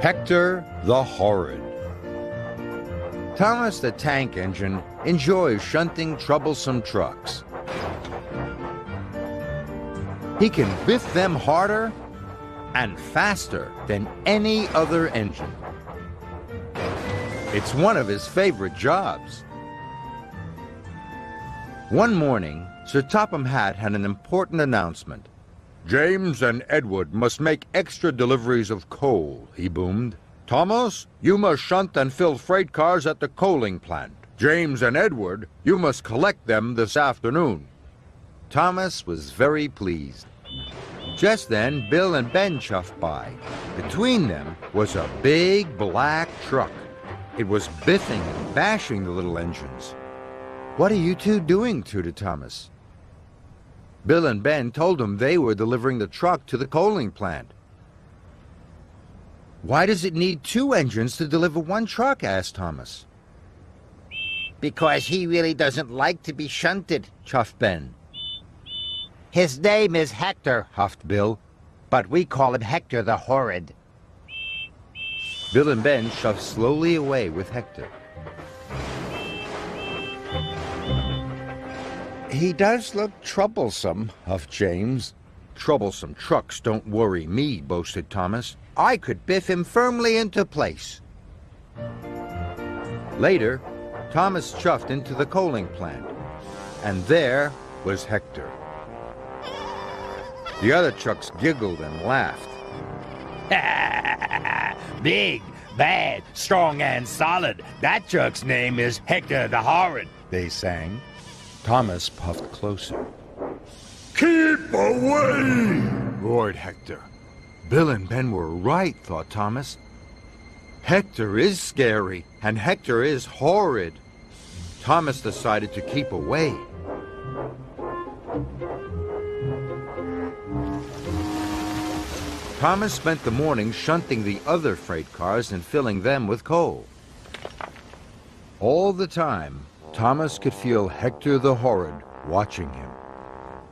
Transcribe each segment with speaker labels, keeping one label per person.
Speaker 1: Hector the Horrid. Thomas the Tank Engine enjoys shunting troublesome trucks. He can biff them harder and faster than any other engine. It's one of his favorite jobs. One morning, Sir Topham Hatt had an important announcement. "James and Edward must make extra deliveries of coal," he boomed. "Thomas, you must shunt and fill freight cars at the coaling plant. James and Edward, you must collect them this afternoon." Thomas was very pleased. Just then, Bill and Ben chuffed by. Between them was a big black truck. It was biffing and bashing the little engines. "What are you two doing?" tooted Thomas. Bill and Ben told him they were delivering the truck to the coaling plant. "Why does it need two engines to deliver one truck?" asked Thomas.
Speaker 2: "Because he really doesn't like to be shunted,"
Speaker 1: chuffed Ben.
Speaker 2: "His name is Hector,"
Speaker 1: huffed Bill.
Speaker 2: "but we call him Hector the Horrid."
Speaker 1: Bill and Ben shoved slowly away with Hector. "He does look troublesome," huffed James. "Troublesome trucks don't worry me," boasted Thomas. "I could biff him firmly into place." Later, Thomas chuffed into the coaling plant, and there was Hector. The other trucks giggled and laughed.
Speaker 3: "Big, bad, strong, and solid. That truck's name is Hector the Horrid," they sang.
Speaker 1: Thomas puffed closer.
Speaker 3: "Keep away!"
Speaker 1: roared Hector. Bill and Ben were right, thought Thomas. Hector is scary, and Hector is horrid. Thomas decided to keep away. Thomas spent the morning shunting the other freight cars and filling them with coal. All the time, Thomas could feel Hector the Horrid watching him.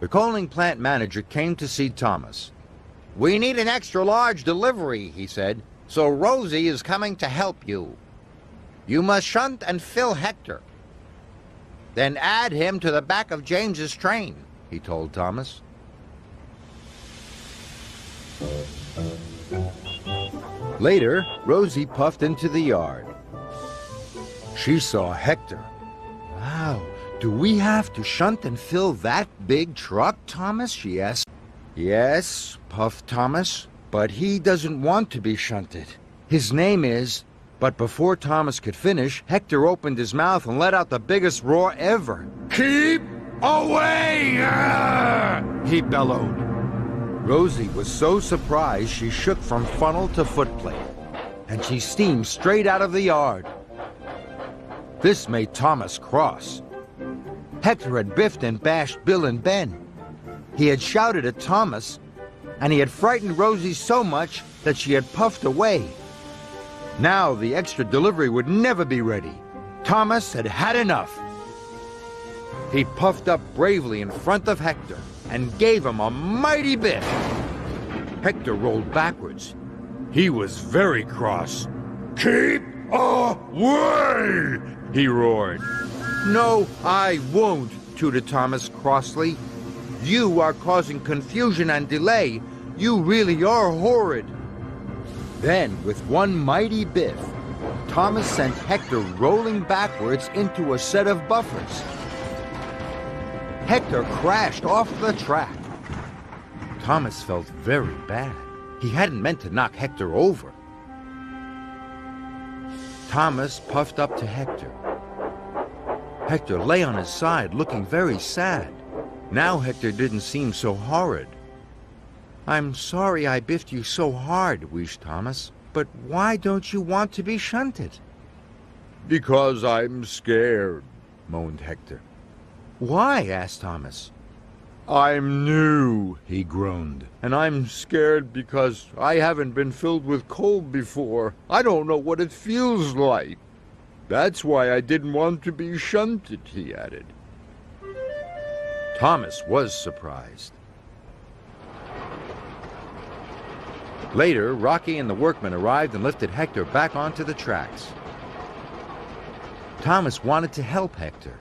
Speaker 1: The coaling plant manager came to see Thomas.
Speaker 2: "We need an extra large delivery," he said, "so Rosie is coming to help you. You must shunt and fill Hector. Then add him to the back of James's train," he told Thomas.
Speaker 1: Later, Rosie puffed into the yard. She saw Hector. "Wow, do we have to shunt and fill that big truck, Thomas?" she asked. "Yes," puffed Thomas, "but he doesn't want to be shunted. His name is..." But before Thomas could finish, Hector opened his mouth and let out the biggest roar ever.
Speaker 3: "Keep away!"
Speaker 1: he bellowed. Rosie was so surprised she shook from funnel to footplate, and she steamed straight out of the yard. This made Thomas cross. Hector had biffed and bashed Bill and Ben. He had shouted at Thomas, and he had frightened Rosie so much that she had puffed away. Now the extra delivery would never be ready. Thomas had had enough. He puffed up bravely in front of Hector and gave him a mighty biff. Hector rolled backwards. He was very cross.
Speaker 3: "Keep away!" he roared.
Speaker 1: "No, I won't," tooted Thomas crossly. "You are causing confusion and delay. You really are horrid." Then, with one mighty biff, Thomas sent Hector rolling backwards into a set of buffers. Hector crashed off the track. Thomas felt very bad. He hadn't meant to knock Hector over. Thomas puffed up to Hector. Hector lay on his side, looking very sad. Now Hector didn't seem so horrid. "I'm sorry I biffed you so hard," wheezed Thomas. "But why don't you want to be shunted?"
Speaker 3: "Because I'm scared,"
Speaker 1: moaned Hector. "Why?" asked Thomas.
Speaker 3: "I'm new," he groaned, "and I'm scared because I haven't been filled with coal before. I don't know what it feels like. That's why I didn't want to be shunted," he added.
Speaker 1: Thomas was surprised. Later, Rocky and the workmen arrived and lifted Hector back onto the tracks. Thomas wanted to help Hector.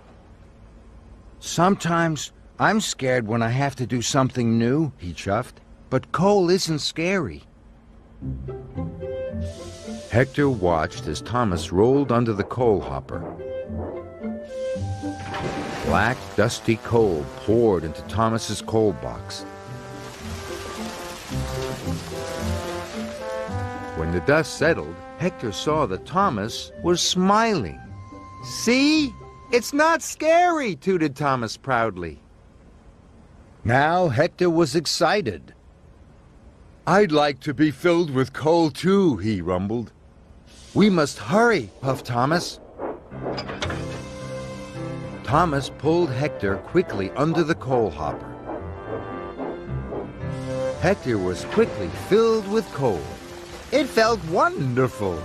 Speaker 1: "Sometimes I'm scared when I have to do something new," he chuffed. "But coal isn't scary." Hector watched as Thomas rolled under the coal hopper. Black, dusty coal poured into Thomas's coal box. When the dust settled, Hector saw that Thomas was smiling. "See? It's not scary," tooted Thomas proudly. Now Hector was excited. "I'd like to be filled with coal too," he rumbled. "We must hurry," puffed Thomas. Thomas pulled Hector quickly under the coal hopper. Hector was quickly filled with coal. It felt wonderful.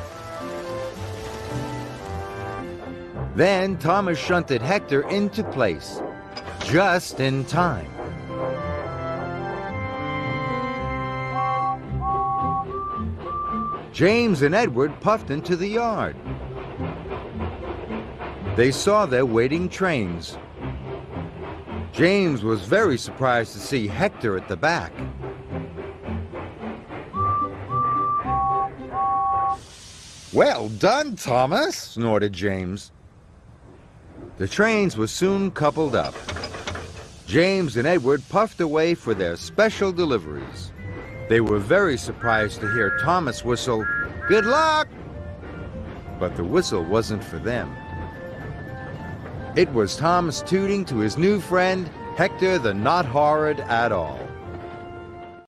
Speaker 1: Then Thomas shunted Hector into place, just in time. James and Edward puffed into the yard. They saw their waiting trains. James was very surprised to see Hector at the back. "Well done, Thomas," snorted James. The trains were soon coupled up. James and Edward puffed away for their special deliveries. They were very surprised to hear Thomas whistle, "Good luck!" But the whistle wasn't for them. It was Thomas tooting to his new friend, Hector the Not Horrid at all.